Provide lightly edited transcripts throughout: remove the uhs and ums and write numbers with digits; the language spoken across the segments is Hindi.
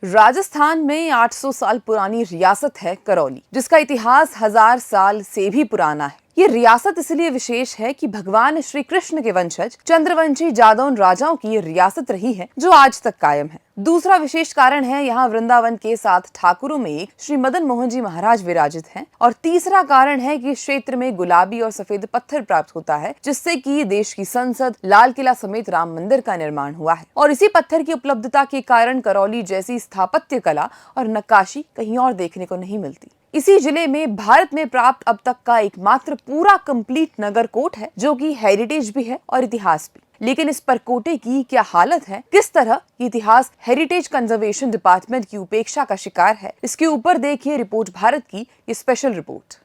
राजस्थान में 800 साल पुरानी रियासत है करौली, जिसका इतिहास 1000 साल से भी पुराना है। ये रियासत इसलिए विशेष है कि भगवान श्री कृष्ण के वंशज चंद्रवंशी जादौन राजाओं की ये रियासत रही है, जो आज तक कायम है। दूसरा विशेष कारण है यहाँ वृंदावन के 7 ठाकुरों में एक श्री मदन मोहन जी महाराज विराजित हैं। और तीसरा कारण है कि इस क्षेत्र में गुलाबी और सफेद पत्थर प्राप्त होता है, जिससे कि देश की संसद, लाल किला समेत राम मंदिर का निर्माण हुआ है। और इसी पत्थर की उपलब्धता के कारण करौली जैसी स्थापत्य कला और नक्काशी कहीं और देखने को नहीं मिलती। इसी जिले में भारत में प्राप्त अब तक का एकमात्र पूरा कंप्लीट नगर कोट है, जो कि हेरिटेज भी है और इतिहास भी। लेकिन इस परकोटे की क्या हालत है, किस तरह इतिहास हेरिटेज कंजर्वेशन डिपार्टमेंट की उपेक्षा का शिकार है, इसके ऊपर देखिए रिपोर्ट भारत की ये स्पेशल रिपोर्ट।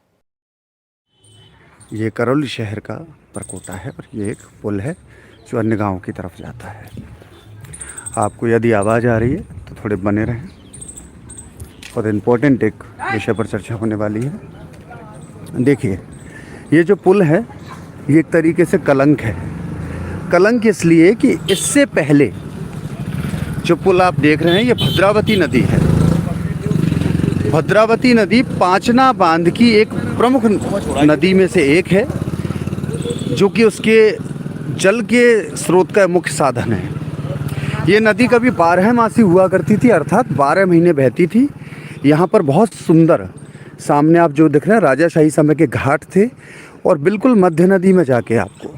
ये करौली शहर का परकोटा है और ये एक पुल है जो अन्य गाँव की तरफ जाता है। आपको यदि आवाज़ आ रही है तो थोड़े बने रहें और इम्पोर्टेंट एक विषय पर चर्चा होने वाली है। देखिए, ये जो पुल है ये एक तरीके से कलंक है। कलंक इसलिए कि इससे पहले जो पुल आप देख रहे हैं ये भद्रावती नदी है। भद्रावती नदी पांचना बांध की एक प्रमुख नदी में से एक है, जो कि उसके जल के स्रोत का मुख्य साधन है। ये नदी कभी 12 मासी हुआ करती थी, अर्थात 12 महीने बहती थी। यहाँ पर बहुत सुंदर, सामने आप जो दिख रहे हैं राजाशाही समय के घाट थे और बिल्कुल मध्य नदी में जाके आपको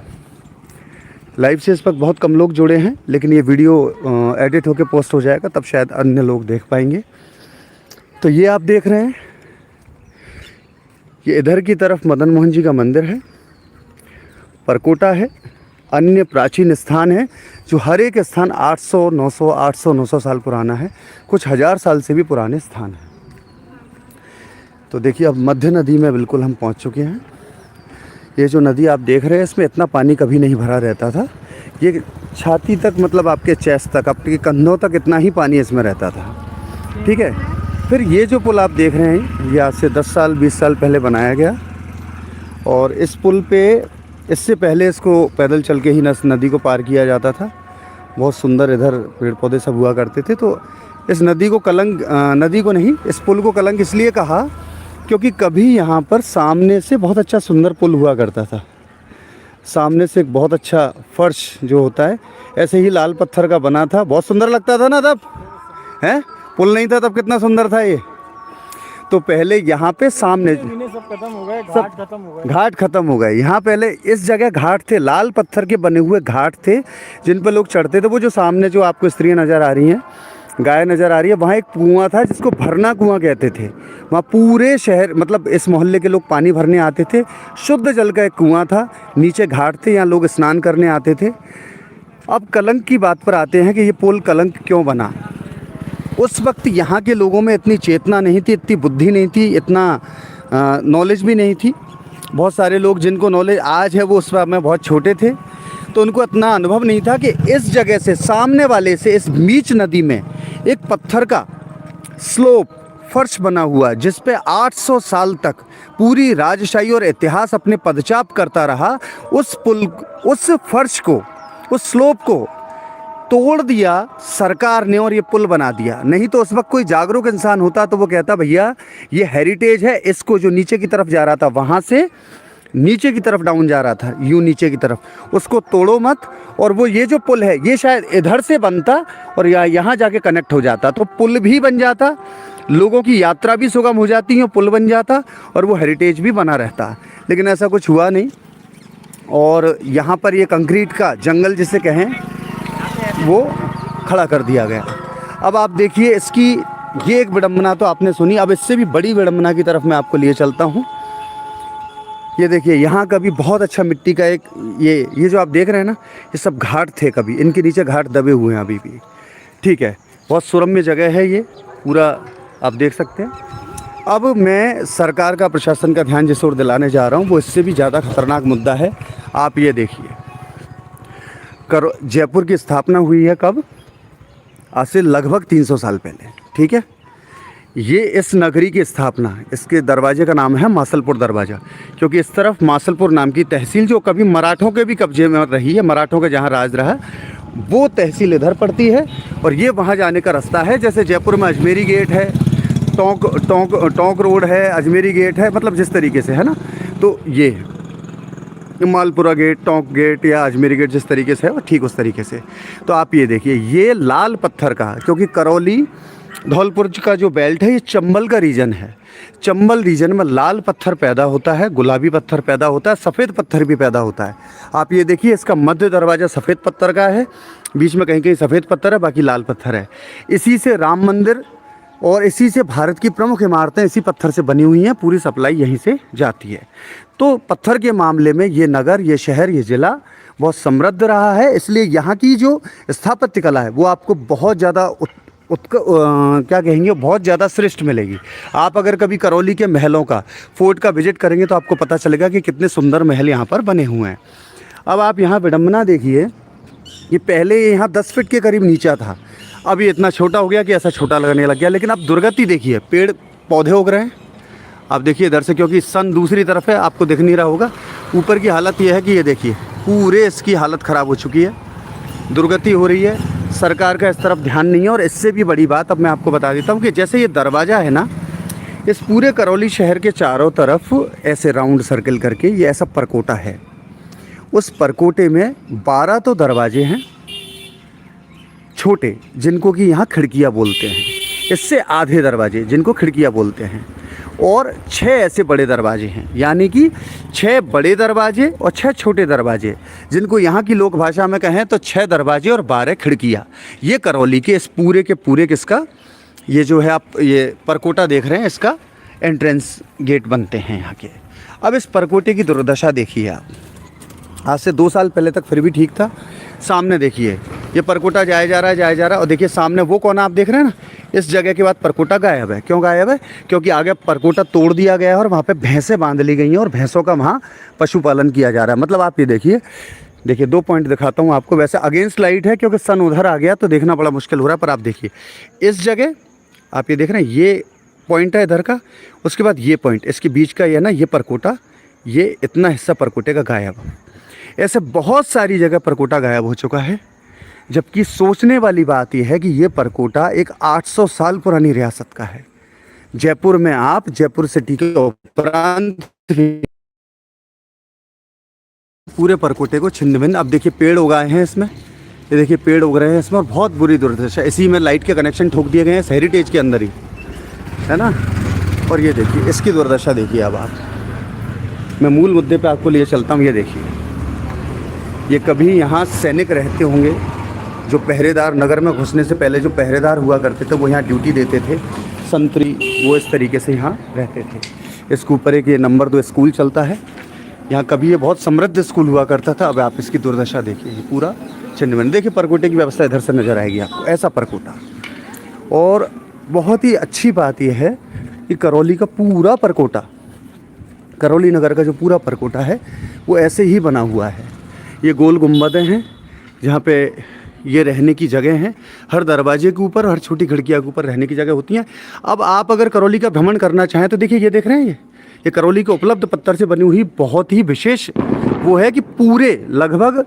लाइव से इस वक्त बहुत कम लोग जुड़े हैं, लेकिन ये वीडियो एडिट होके पोस्ट हो जाएगा, तब शायद अन्य लोग देख पाएंगे। तो ये आप देख रहे हैं, ये इधर की तरफ मदन मोहन जी का मंदिर है, परकोटा है, अन्य प्राचीन स्थान है जो हर एक स्थान 800-900 साल पुराना है, कुछ 1000 साल से भी पुराने स्थान हैं। तो देखिए, अब मध्य नदी में बिल्कुल हम पहुंच चुके हैं। ये जो नदी आप देख रहे हैं इसमें इतना पानी कभी नहीं भरा रहता था। ये छाती तक, मतलब आपके चेस्ट तक, आपके कंधों तक इतना ही पानी इसमें रहता था। ठीक है। फिर ये जो पुल आप देख रहे हैं ये आज से 10 साल 20 साल पहले बनाया गया और इस पुल पे इससे पहले इसको पैदल चल के ही नदी को पार किया जाता था। बहुत सुंदर इधर पेड़ पौधे सब हुआ करते थे। तो इस नदी को कलंक, नदी को नहीं, इस पुल को कलंक इसलिए कहा क्योंकि कभी यहाँ पर सामने से बहुत अच्छा सुंदर पुल हुआ करता था। सामने से एक बहुत अच्छा फर्श जो होता है ऐसे ही लाल पत्थर का बना था, बहुत सुंदर लगता था ना तब, हैं? पुल नहीं था तब कितना सुंदर था ये। तो पहले यहाँ पे सामने सब खत्म हो गए, घाट खत्म हो गए, घाट खत्म हो गए। यहाँ पहले इस जगह घाट थे, लाल पत्थर के बने हुए घाट थे जिन पर लोग चढ़ते थे। वो जो सामने जो आपको स्त्रियाँ नज़र आ रही हैं, गाय नज़र आ रही है, वहाँ एक कुआं था जिसको भरना कुआं कहते थे। वहाँ पूरे शहर, मतलब इस मोहल्ले के लोग पानी भरने आते थे। शुद्ध जल का एक कुआं था, नीचे घाट थे, यहाँ लोग स्नान करने आते थे। अब कलंक की बात पर आते हैं कि ये पुल कलंक क्यों बना। उस वक्त यहाँ के लोगों में इतनी चेतना नहीं थी, इतनी बुद्धि नहीं थी, इतना नॉलेज भी नहीं थी। बहुत सारे लोग जिनको नॉलेज आज है वो उस वक्त में बहुत छोटे थे, तो उनको इतना अनुभव नहीं था कि इस जगह से, सामने वाले से, इस बीच नदी में एक पत्थर का स्लोप फर्श बना हुआ जिस पे 800 साल तक पूरी राजशाही और इतिहास अपने पदचाप करता रहा। उस पुल, उस फर्श को, उस स्लोप को तोड़ दिया सरकार ने और ये पुल बना दिया। नहीं तो उस वक्त कोई जागरूक इंसान होता तो वो कहता भैया ये हेरिटेज है, इसको जो नीचे की तरफ जा रहा था वहाँ से नीचे की तरफ डाउन जा रहा था, यूँ नीचे की तरफ, उसको तोड़ो मत। और वो ये जो पुल है ये शायद इधर से बनता और यहाँ जाके कनेक्ट हो जाता, तो पुल भी बन जाता, लोगों की यात्रा भी सुगम हो जाती, पुल बन जाता और वो हेरिटेज भी बना रहता। लेकिन ऐसा कुछ हुआ नहीं और यहाँ पर ये कंक्रीट का जंगल जिसे कहें वो खड़ा कर दिया गया। अब आप देखिए, इसकी ये एक विडंबना तो आपने सुनी, अब इससे भी बड़ी विडंबना की तरफ मैं आपको लिए चलता हूँ। ये देखिए, यहाँ का भी बहुत अच्छा मिट्टी का एक ये जो आप देख रहे हैं ना, ये सब घाट थे कभी, इनके नीचे घाट दबे हुए हैं अभी भी। ठीक है, बहुत सुरम्य जगह है ये, पूरा आप देख सकते हैं। अब मैं सरकार का, प्रशासन का ध्यान जिस ओर दिलाने जा रहा हूँ वो इससे भी ज़्यादा खतरनाक मुद्दा है। आप ये देखिए, जयपुर की स्थापना हुई है कब? आज से लगभग 300 साल पहले। ठीक है, ये इस नगरी की स्थापना, इसके दरवाजे का नाम है मासलपुर दरवाज़ा, क्योंकि इस तरफ मासलपुर नाम की तहसील जो कभी मराठों के भी कब्जे में रही है, मराठों का जहाँ राज रहा, वो तहसील इधर पड़ती है और ये वहाँ जाने का रास्ता है। जैसे जयपुर में अजमेरी गेट है, टोंक रोड है, अजमेरी गेट है, मतलब जिस तरीके से है ना, तो ये मालपुरा गेट, टोंक गेट या अजमेरी गेट जिस तरीके से है वो ठीक उस तरीके से। तो आप ये देखिए, ये लाल पत्थर का, क्योंकि करौली धौलपुर का जो बेल्ट है ये चंबल का रीजन है। चंबल रीजन में लाल पत्थर पैदा होता है, गुलाबी पत्थर पैदा होता है, सफ़ेद पत्थर भी पैदा होता है। आप ये देखिए, इसका मध्य दरवाज़ा सफ़ेद पत्थर का है, बीच में कहीं कहीं सफ़ेद पत्थर है, बाकी लाल पत्थर है। इसी से राम मंदिर और इसी से भारत की प्रमुख इमारतें इसी पत्थर से बनी हुई हैं, पूरी सप्लाई यहीं से जाती है। तो पत्थर के मामले में ये नगर, ये शहर, ये ज़िला बहुत समृद्ध रहा है। इसलिए यहाँ की जो स्थापत्य कला है वो आपको बहुत ज़्यादा क्या कहेंगे, बहुत ज़्यादा श्रेष्ठ मिलेगी। आप अगर कभी करौली के महलों का, फोर्ट का विजिट करेंगे तो आपको पता चलेगा कि कितने सुंदर महल यहाँ पर बने हुए हैं। अब आप यहाँ विडम्बना देखिए, ये पहले यहाँ 10 फीट के करीब नीचा था, अब ये इतना छोटा हो गया कि ऐसा छोटा लगने लग गया। लेकिन आप दुर्गति देखिए, पेड़ पौधे उग रहे हैं, आप देखिए इधर से, क्योंकि सन दूसरी तरफ है, आपको दिख नहीं रहा होगा। ऊपर की हालत ये है कि ये देखिए पूरे इसकी हालत ख़राब हो चुकी है, दुर्गति हो रही है, सरकार का इस तरफ ध्यान नहीं है। और इससे भी बड़ी बात अब मैं आपको बता देता हूँ कि जैसे ये दरवाज़ा है ना, इस पूरे करौली शहर के चारों तरफ ऐसे राउंड सर्कल करके ये ऐसा परकोटा है। उस परकोटे में 12 तो दरवाजे हैं छोटे, जिनको कि यहाँ खिड़कियाँ बोलते हैं, इससे आधे दरवाजे जिनको खिड़कियाँ बोलते हैं, और 6 ऐसे बड़े दरवाजे हैं, यानी कि 6 बड़े दरवाजे और 6 छोटे दरवाजे, जिनको यहाँ की लोक भाषा में कहें तो 6 दरवाजे और 12 खिड़कियाँ। ये करौली के इस पूरे के पूरे किसका, ये जो है आप ये परकोटा देख रहे हैं, इसका एंट्रेंस गेट बनते हैं यहाँ के। अब इस परकोटे की दुर्दशा देखिए आप, आज से 2 साल पहले तक फिर भी ठीक था। सामने देखिए ये परकोटा जाया जा रहा है, और देखिए सामने वो कोना आप देख रहे हैं ना, इस जगह के बाद परकोटा गायब है। क्यों गायब है? क्योंकि आगे परकोटा तोड़ दिया गया है और वहाँ पे भैंसें बांध ली गई हैं और भैंसों का वहाँ पशुपालन किया जा रहा है। मतलब आप ये देखिए 2 पॉइंट दिखाता हूँ आपको। वैसे अगेंस्ट लाइट है क्योंकि सन उधर आ गया तो देखना बड़ा मुश्किल हो रहा है, पर आप देखिए इस जगह आप ये देख रहे हैं, ये पॉइंट है इधर का, उसके बाद ये पॉइंट, इसके बीच का ये ना, ये परकोटा, ये इतना हिस्सा परकोटे का गायब। ऐसे बहुत सारी जगह परकोटा गायब हो चुका है। जबकि सोचने वाली बात यह है कि ये परकोटा एक 800 साल पुरानी रियासत का है। जयपुर में आप जयपुर सिटी के उपरांत पूरे परकोटे को छिन्न भिन्न, अब देखिए पेड़ उगाए हैं इसमें, ये देखिए पेड़ उग रहे हैं इसमें, और बहुत बुरी दुर्दशा। इसी में लाइट के कनेक्शन ठोक दिए गए हैं, हेरिटेज के अंदर ही है ना। और ये देखिए इसकी दुर्दशा देखिए। अब आप, मैं मूल मुद्दे पे आपको लिए चलता हूँ। ये देखिए, ये कभी यहाँ सैनिक रहते होंगे, जो पहरेदार, नगर में घुसने से पहले जो पहरेदार हुआ करते थे वो यहाँ ड्यूटी देते थे, संतरी, वो इस तरीके से यहाँ रहते थे। इसके ऊपर एक ये नंबर 2 स्कूल चलता है। यहाँ कभी ये बहुत समृद्ध स्कूल हुआ करता था। अब आप इसकी दुर्दशा देखिए, ये पूरा छिन्न-भिन्न। देखिए परकोटे की व्यवस्था इधर से नज़र आएगी आपको, ऐसा परकोटा। और बहुत ही अच्छी बात यह है कि करौली का पूरा परकोटा, करौली नगर का जो पूरा परकोटा है वो ऐसे ही बना हुआ है। ये गोल गुंबदें हैं जहाँ पे ये रहने की जगह हैं। हर दरवाजे के ऊपर, हर छोटी खिड़कियाँ के ऊपर रहने की जगह होती हैं। अब आप अगर करौली का भ्रमण करना चाहें तो देखिए, ये देख रहे हैं, ये करौली के उपलब्ध पत्थर से बनी हुई बहुत ही विशेष वो है कि पूरे लगभग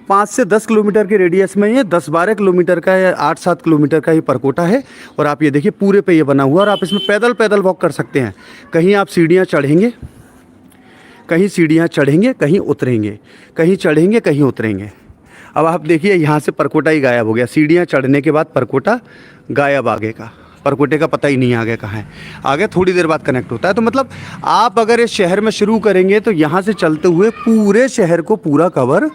5 से 10 किलोमीटर के रेडियस में ये 10-12 किलोमीटर का या 8-7 किलोमीटर का ये परकोटा है। और आप ये देखिए पूरे पे ये बना हुआ, और आप इसमें पैदल वॉक कर सकते हैं। कहीं आप सीढ़ियाँ चढ़ेंगे, कहीं उतरेंगे, कहीं चढ़ेंगे, कहीं उतरेंगे। अब आप देखिए यहाँ से परकोटा ही गायब हो गया। सीढ़ियाँ चढ़ने के बाद परकोटा गायब, आगे का परकोटे का पता ही नहीं आगे कहाँ है। आगे थोड़ी देर बाद कनेक्ट होता है। तो मतलब आप अगर इस शहर में शुरू करेंगे तो यहाँ से चलते हुए पूरे शहर को पूरा कवर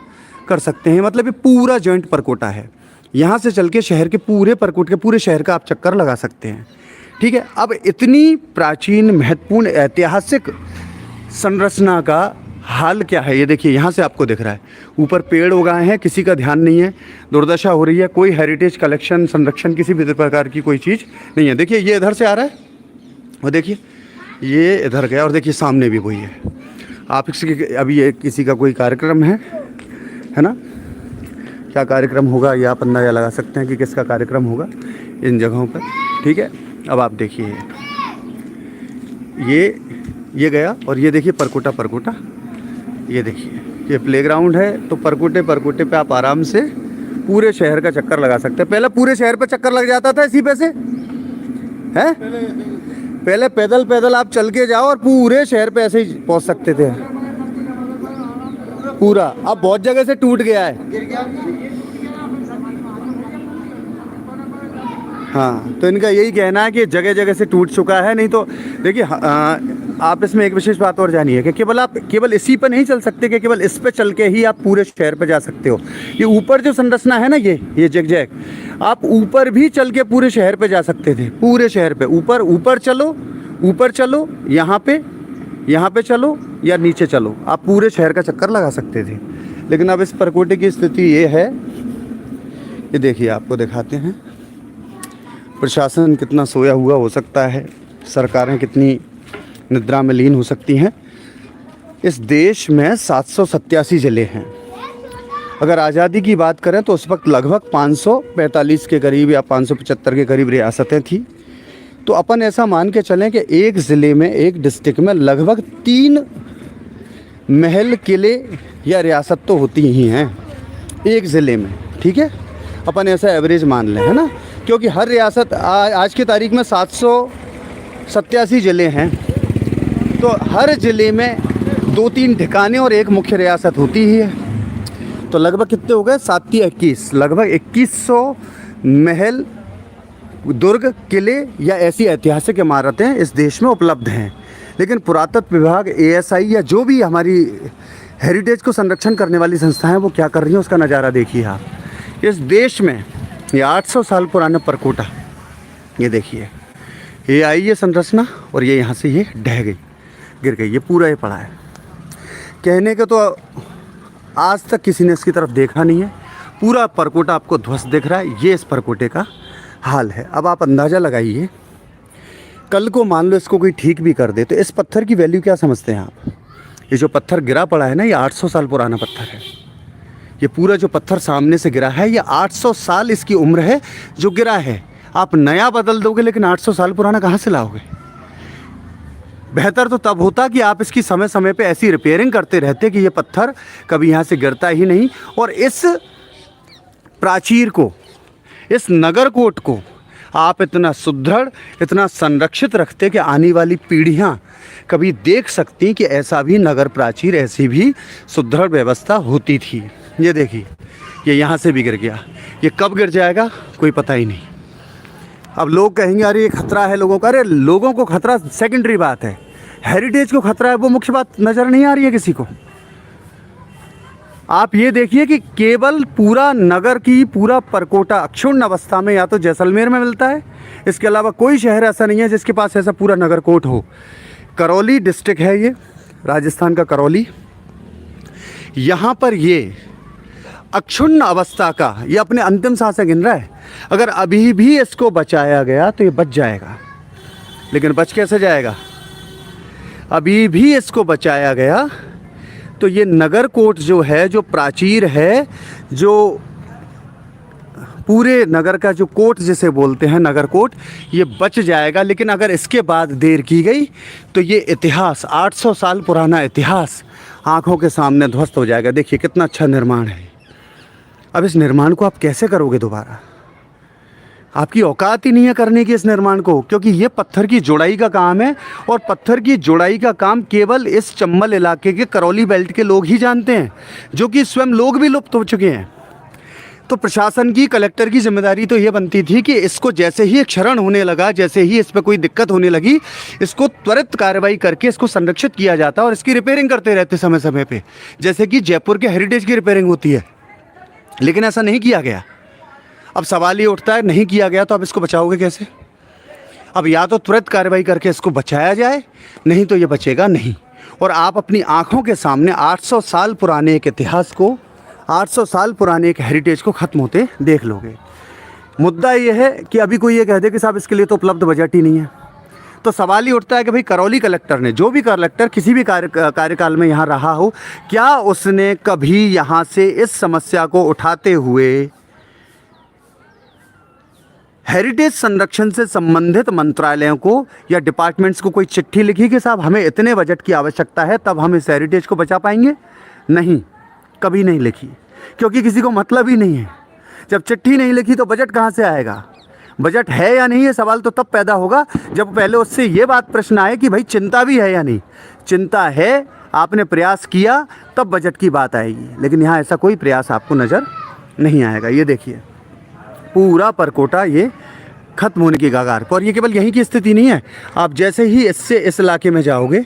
कर सकते हैं। मतलब ये पूरा जॉइंट परकोटा है। यहाँ से चल के शहर के पूरे परकोटे के पूरे शहर का आप चक्कर लगा सकते हैं। ठीक है। अब इतनी प्राचीन, महत्वपूर्ण, ऐतिहासिक संरचना का हाल क्या है ये देखिए। यहाँ से आपको दिख रहा है ऊपर पेड़ उगाए हैं, किसी का ध्यान नहीं है, दुर्दशा हो रही है। कोई हेरिटेज कलेक्शन, संरक्षण, किसी भी प्रकार की कोई चीज़ नहीं है। देखिए ये इधर से आ रहा है, और देखिए ये इधर गया, और देखिए सामने भी वही है। आप इसके, अभी ये किसी का कोई कार्यक्रम है ना, क्या कार्यक्रम होगा ये आप अंदाजा लगा सकते हैं कि किसका कार्यक्रम होगा इन जगहों पर। ठीक है। अब आप देखिए ये गया, और ये देखिए परकोटा, ये देखिए ये प्लेग्राउंड है। तो परकोटे पे आप आराम से पूरे शहर का चक्कर लगा सकते हैं। पहले पूरे शहर पे चक्कर लग जाता था इसी पे से, हैं? पहले पैदल पैदल आप चल के जाओ और पूरे शहर पे ऐसे ही पहुंच सकते थे पूरा। अब बहुत जगह से टूट गया है। हाँ, तो इनका यही कहना है कि जगह जगह से टूट चुका है। नहीं तो देखिए, आप इसमें एक विशेष बात और जानिए कि केवल इसी पर नहीं चल सकते कि केवल इस पे चल के ही आप पूरे शहर पे जा सकते हो। ये ऊपर जो संरचना है ना, ये जैग आप ऊपर भी चल के पूरे शहर पे जा सकते थे। पूरे शहर पे ऊपर चलो, यहाँ पे चलो या नीचे चलो, आप पूरे शहर का चक्कर लगा सकते थे। लेकिन अब इस परकोटे की स्थिति ये है, ये देखिए, आपको दिखाते हैं प्रशासन कितना सोया हुआ हो सकता है, सरकारें कितनी निद्रा में लीन हो सकती हैं। इस देश में 787 ज़िले हैं। अगर आज़ादी की बात करें तो उस वक्त लगभग 545 के करीब या 575 के करीब रियासतें थी। तो अपन ऐसा मान के चलें कि एक ज़िले में, एक डिस्ट्रिक्ट में लगभग 3 महल, किले या रियासत तो होती ही हैं एक ज़िले में, ठीक है। अपन ऐसा एवरेज मान लें, है ना, क्योंकि हर रियासत आज की तारीख में 787 ज़िले हैं। तो हर ज़िले में 2-3 ठिकाने और एक मुख्य रियासत होती ही है। तो लगभग कितने हो गए? 7 या 21, लगभग 2100 महल, दुर्ग, किले या ऐसी ऐतिहासिक इमारतें इस देश में उपलब्ध हैं। लेकिन पुरातत्व विभाग, ASI या जो भी हमारी हेरिटेज को संरक्षण करने वाली संस्थाएं, वो क्या कर रही हैं उसका नज़ारा देखिए आप। इस देश में ये 800 साल पुराना परकोटा, ये देखिए, ये आई ये संरचना और ये यहाँ से ये ढह गई, गिर गई, ये पूरा ये पड़ा है। कहने के तो आज तक किसी ने इसकी तरफ देखा नहीं है। पूरा परकोटा आपको ध्वस्त दिख रहा है। ये इस परकोटे का हाल है। अब आप अंदाज़ा लगाइए, कल को मान लो इसको कोई ठीक भी कर दे तो इस पत्थर की वैल्यू क्या समझते हैं आप? ये जो पत्थर गिरा पड़ा है ना, ये 800 साल पुराना पत्थर है। ये पूरा जो पत्थर सामने से गिरा है, ये 800 साल इसकी उम्र है जो गिरा है। आप नया बदल दोगे लेकिन 800 साल पुराना कहाँ से लाओगे? बेहतर तो तब होता कि आप इसकी समय समय पे ऐसी रिपेयरिंग करते रहते कि ये पत्थर कभी यहाँ से गिरता ही नहीं, और इस प्राचीर को, इस नगरकोट को आप इतना सुदृढ़, इतना संरक्षित रखते कि आने वाली पीढ़ियाँ कभी देख सकती कि ऐसा भी नगर प्राचीर, ऐसी भी सुदृढ़ व्यवस्था होती थी। ये देखिए, ये यहाँ से भी गिर गया। ये कब गिर जाएगा कोई पता ही नहीं। अब लोग कहेंगे अरे ये खतरा है लोगों का। अरे लोगों को खतरा सेकेंडरी बात है, हेरिटेज को खतरा है वो मुख्य बात नज़र नहीं आ रही है किसी को। आप ये देखिए कि केवल पूरा नगर की, पूरा परकोटा अक्षुण्ण अवस्था में या तो जैसलमेर में मिलता है, इसके अलावा कोई शहर ऐसा नहीं है जिसके पास ऐसा पूरा नगरकोट हो। करौली डिस्ट्रिक्ट है ये, राजस्थान का करौली। यहाँ पर ये अक्षुण्ण अवस्था का, ये अपने अंतिम सांसें गिन रहा है। अगर अभी भी इसको बचाया गया तो ये बच जाएगा, लेकिन बच कैसे जाएगा? अभी भी इसको बचाया गया तो ये नगरकोट जो है, जो प्राचीर है, जो पूरे नगर का जो कोट जिसे बोलते हैं नगरकोट, ये बच जाएगा। लेकिन अगर इसके बाद देर की गई तो ये इतिहास, 800 साल पुराना इतिहास आंखों के सामने ध्वस्त हो जाएगा। देखिए कितना अच्छा निर्माण है। अब इस निर्माण को आप कैसे करोगे दोबारा? आपकी औकात ही नहीं है करने की इस निर्माण को, क्योंकि ये पत्थर की जोड़ाई का काम है, और पत्थर की जोड़ाई का काम केवल इस चंबल इलाके के करौली बेल्ट के लोग ही जानते हैं, जो कि स्वयं लोग भी लुप्त हो चुके हैं। तो प्रशासन की, कलेक्टर की जिम्मेदारी तो ये बनती थी कि इसको जैसे ही क्षरण होने लगा, जैसे ही इस पर कोई दिक्कत होने लगी, इसको त्वरित कार्रवाई करके इसको संरक्षित किया जाता और इसकी रिपेयरिंग करते रहते समय समय पे, जैसे कि जयपुर के हेरिटेज की रिपेयरिंग होती है। लेकिन ऐसा नहीं किया गया। अब सवाल ये उठता है, नहीं किया गया तो अब इसको बचाओगे कैसे? अब या तो त्वरित कार्रवाई करके इसको बचाया जाए, नहीं तो ये बचेगा नहीं। और आप अपनी आंखों के सामने 800 साल पुराने एक इतिहास को, 800 साल पुराने एक हेरिटेज को ख़त्म होते देख लोगे। मुद्दा ये है कि अभी कोई ये कह दे कि साहब इसके लिए तो उपलब्ध बजट ही नहीं है, तो सवाल ही उठता है कि भाई करौली कलेक्टर ने, जो भी कलेक्टर किसी भी कार्यकाल में यहाँ रहा हो, क्या उसने कभी यहाँ से इस समस्या को उठाते हुए हेरिटेज संरक्षण से संबंधित मंत्रालयों को या डिपार्टमेंट्स को कोई चिट्ठी लिखी कि साहब हमें इतने बजट की आवश्यकता है, तब हम इस हेरिटेज को बचा पाएंगे? नहीं, कभी नहीं लिखी, क्योंकि किसी को मतलब ही नहीं है। जब चिट्ठी नहीं लिखी तो बजट कहाँ से आएगा? बजट है या नहीं, ये सवाल तो तब पैदा होगा जब पहले उससे ये बात प्रश्न आए कि भाई चिंता भी है या नहीं। चिंता है, आपने प्रयास किया, तब बजट की बात आएगी। लेकिन यहाँ ऐसा कोई प्रयास आपको नज़र नहीं आएगा। ये देखिए पूरा परकोटा ये ख़त्म होने की कगार पर। और ये केवल यहीं की स्थिति नहीं है, आप जैसे ही इससे इस इलाके में जाओगे,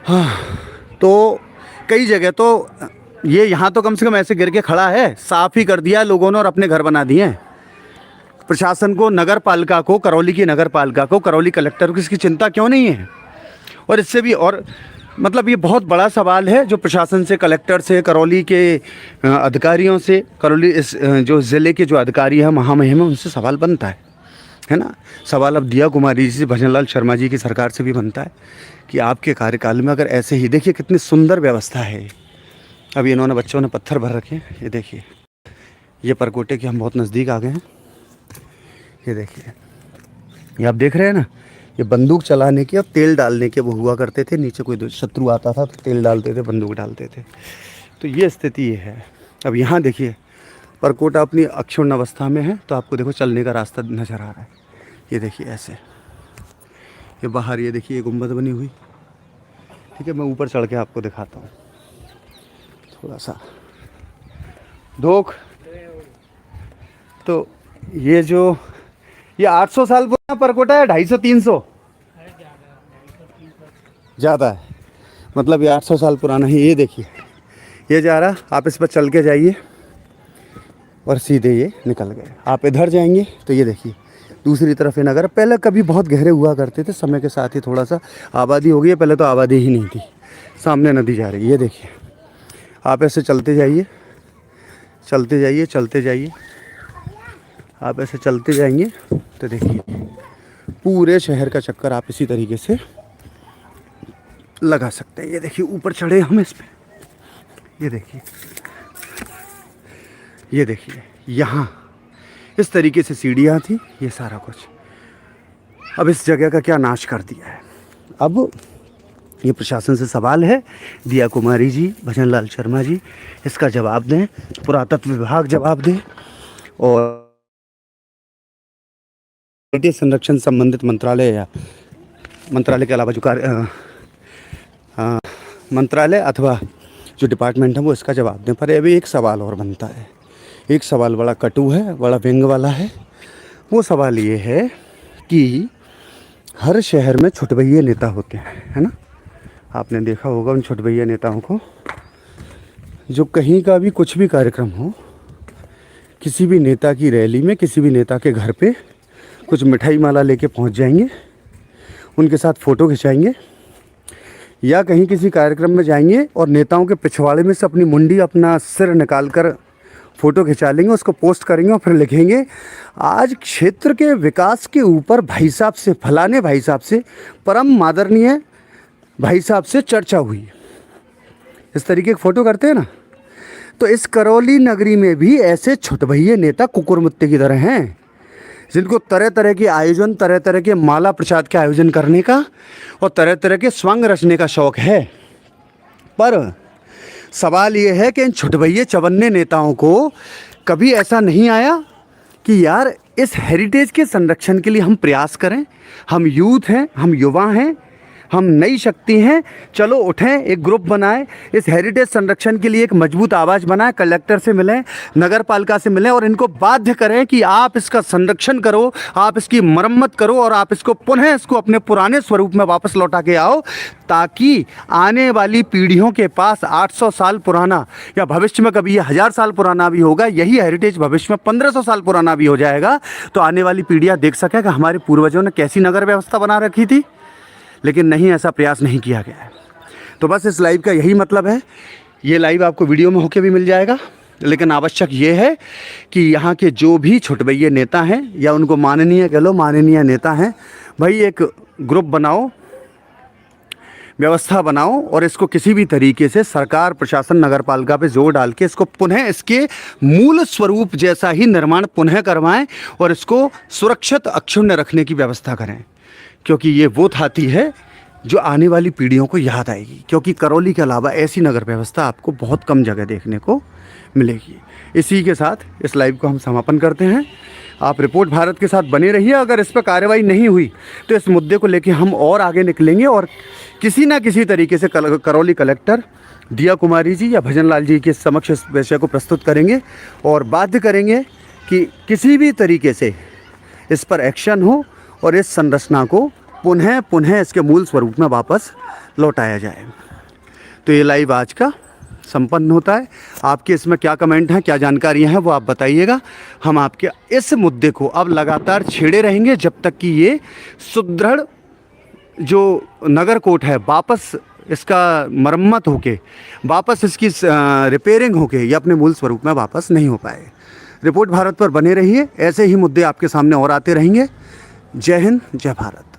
हाँ, तो कई जगह तो ये यहाँ तो कम से कम ऐसे गिर के खड़ा है, साफ़ ही कर दिया लोगों ने और अपने घर बना दिए हैं। प्रशासन को, नगर पालिका को, करौली की नगर पालिका को, करौली कलेक्टर को इसकी चिंता क्यों नहीं है? और इससे भी और मतलब ये बहुत बड़ा सवाल है जो प्रशासन से, कलेक्टर से, करौली के अधिकारियों से, करौली इस जो ज़िले के जो अधिकारी हैं, महामहिम हैं, उनसे सवाल बनता है ना। सवाल अब दिया कुमारी जी से, भजनलाल शर्मा जी की सरकार से भी बनता है कि आपके कार्यकाल में अगर ऐसे ही, देखिए कितनी सुंदर व्यवस्था है। अभी इन्होंने बच्चों ने पत्थर भर रखे हैं, ये देखिए, ये परकोटे के हम बहुत नज़दीक आ गए हैं। ये देखिए, ये आप देख रहे हैं ना, ये बंदूक चलाने के और तेल डालने के वो हुआ करते थे। नीचे कोई शत्रु आता था तो तेल डालते थे, बंदूक डालते थे। तो ये स्थिति ये है। अब यहाँ देखिए परकोटा अपनी अक्षुण्ण अवस्था में है, तो आपको देखो चलने का रास्ता नज़र आ रहा है। ये देखिए ऐसे, ये बाहर ये देखिए गुंबद बनी हुई, ठीक है। मैं ऊपर चढ़ के आपको दिखाता हूँ थोड़ा सा धोख। तो ये 800 साल पुराना परकोटा है, 250-300 ज़्यादा है, मतलब ये 800 साल पुराना है। ये देखिए ये जा रहा, आप इस पर चल के जाइए और सीधे ये निकल गए। आप इधर जाएंगे तो ये देखिए दूसरी तरफ ये नगर। पहले कभी बहुत गहरे हुआ करते थे, समय के साथ ही थोड़ा सा आबादी हो गई है, पहले तो आबादी ही नहीं थी। सामने नदी जा रही है, ये देखिए। आप ऐसे चलते जाइए, चलते जाइए, चलते जाइए, आप ऐसे चलते जाएंगे तो देखिए पूरे शहर का चक्कर आप इसी तरीके से लगा सकते हैं। ये देखिए ऊपर चढ़े हम इस पे, ये देखिए, ये देखिए यहाँ इस तरीके से सीढ़ियाँ थी, ये सारा कुछ अब इस जगह का क्या नाश कर दिया है। अब ये प्रशासन से सवाल है, दिया कुमारी जी, भजनलाल शर्मा जी इसका जवाब दें, पुरातत्व विभाग जवाब दें, और संरक्षण संबंधित मंत्रालय या मंत्रालय के अलावा जो मंत्रालय अथवा जो डिपार्टमेंट है वो इसका जवाब दें। पर अभी एक सवाल और बनता है, एक सवाल बड़ा कटु है, बड़ा व्यंग वाला है। वो सवाल ये है कि हर शहर में छुटभइये नेता होते हैं, है ना। आपने देखा होगा उन छुटभइये नेताओं को, जो कहीं का भी कुछ भी कार्यक्रम हो, किसी भी नेता की रैली में, किसी भी नेता के घर पे कुछ मिठाई माला लेके पहुंच जाएंगे, उनके साथ फ़ोटो खिंचाएंगे, या कहीं किसी कार्यक्रम में जाएंगे और नेताओं के पिछवाड़े में से अपनी मुंडी, अपना सिर निकाल कर फ़ोटो खिंचा लेंगे, उसको पोस्ट करेंगे और फिर लिखेंगे आज क्षेत्र के विकास के ऊपर भाई साहब से, फलाने भाई साहब से, परम आदरणीय भाई साहब से चर्चा हुई। इस तरीके की फ़ोटो करते हैं ना। तो इस करौली नगरी में भी ऐसे छुटभइये नेता कुकुरमुत्ते की तरह हैं, जिनको तरह तरह के आयोजन, तरह तरह के माला प्रसाद के आयोजन करने का और तरह तरह के स्वांग रचने का शौक़ है। पर सवाल ये है कि इन छुटभइये चवन्ने नेताओं को कभी ऐसा नहीं आया कि यार इस हेरिटेज के संरक्षण के लिए हम प्रयास करें। हम यूथ हैं, हम युवा हैं, हम नई शक्ति हैं, चलो उठें, एक ग्रुप बनाएं, इस हेरिटेज संरक्षण के लिए एक मजबूत आवाज़ बनाएं, कलेक्टर से मिलें, नगर पालिका से मिलें और इनको बाध्य करें कि आप इसका संरक्षण करो, आप इसकी मरम्मत करो और आप इसको पुनः इसको अपने पुराने स्वरूप में वापस लौटा के आओ, ताकि आने वाली पीढ़ियों के पास 800 साल पुराना, या भविष्य में कभी ये 1000 साल पुराना भी होगा, यही हेरिटेज भविष्य में 1500 साल पुराना भी हो जाएगा, तो आने वाली पीढ़ियाँ देख सकें कि हमारे पूर्वजों ने कैसी नगर व्यवस्था बना रखी थी। लेकिन नहीं, ऐसा प्रयास नहीं किया गया है। तो बस इस लाइव का यही मतलब है। ये लाइव आपको वीडियो में होके भी मिल जाएगा, लेकिन आवश्यक ये है कि यहाँ के जो भी छुटभइये नेता हैं, या उनको माननीय कह लो, माननीय नेता हैं, भाई एक ग्रुप बनाओ, व्यवस्था बनाओ और इसको किसी भी तरीके से सरकार, प्रशासन, नगर पालिका पे जोर डाल के इसको पुनः इसके मूल स्वरूप जैसा ही निर्माण पुनः करवाएं और इसको सुरक्षित अक्षुण्ण रखने की व्यवस्था करें, क्योंकि ये वो थाती है जो आने वाली पीढ़ियों को याद आएगी। क्योंकि करौली के अलावा ऐसी नगर व्यवस्था आपको बहुत कम जगह देखने को मिलेगी। इसी के साथ इस लाइव को हम समापन करते हैं। आप रिपोर्ट भारत के साथ बने रहिए। अगर इस पर कार्रवाई नहीं हुई तो इस मुद्दे को लेकर हम और आगे निकलेंगे और किसी ना किसी तरीके से करौली कलेक्टर दिया कुमारी जी या भजन लाल जी के समक्ष इस विषय को प्रस्तुत करेंगे और बाध्य करेंगे कि किसी भी तरीके से इस पर एक्शन हो और इस संरचना को पुनः इसके मूल स्वरूप में वापस लौटाया जाए। तो ये लाइव आज का संपन्न होता है। आपके इसमें क्या कमेंट हैं, क्या जानकारियां हैं, वो आप बताइएगा। हम आपके इस मुद्दे को अब लगातार छेड़े रहेंगे जब तक कि ये सुदृढ़ जो नगर कोर्ट है वापस इसका मरम्मत होके, वापस इसकी रिपेयरिंग होके ये अपने मूल स्वरूप में वापस नहीं हो पाए। रिपोर्ट भारत पर बने रहिए। ऐसे ही मुद्दे आपके सामने और आते रहेंगे। जय हिंद, जय भारत।